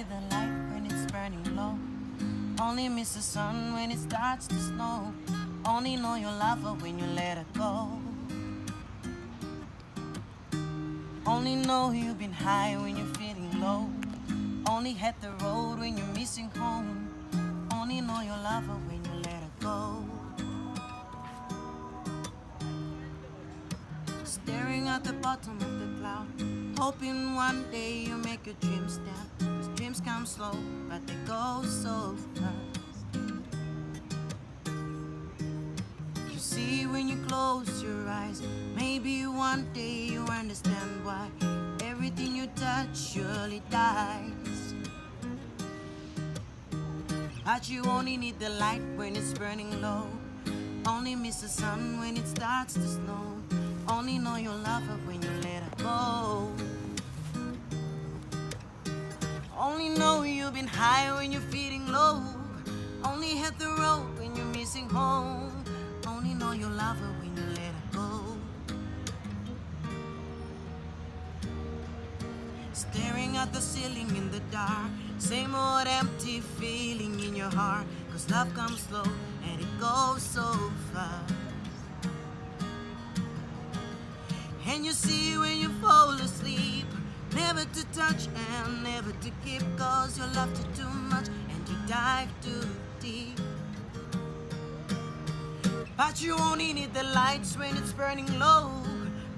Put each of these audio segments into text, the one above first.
need the light when it's burning low. Only miss the sun when it starts to snow. Only know you love her when you let her go. Only know you've been high when you're feeling low. Only hit the road when you're missing home. Only know you love her when you let her go. Staring at the bottom of the cloud, hoping one day you make your dreams stand. 'Cause dreams come slow, but they go so fast. You see when you close your eyes, maybe one day you understand why everything you touch surely dies. But you only need the light when it's burning low. Only miss the sun when it starts to snow. Only know you love her when you let her go. Only know you've been high when you're feeling low. Only hit the road when you're missing home. Only know you love her when you let her go. Staring at the ceiling in the dark, same old empty feeling in your heart. 'Cause love comes slow and it goes so fast. And you see when you fall asleep, never to touch and never to keep. 'Cause you loved her too much and you dive too deep. But you only need the lights when it's burning low.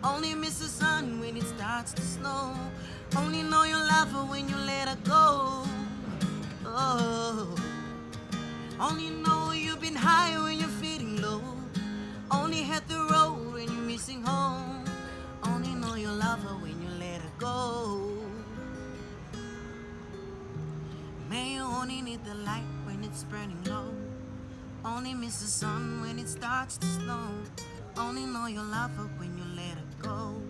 Only miss the sun when it starts to snow. Only know you love her when you let her go. Oh. Only know you've been high when you're feeling low. Only hit the road when you're missing home. Only know you love her when you let her go. May you only need the light when it's burning low. Only miss the sun when it starts to snow. Only know you love her when you let her go.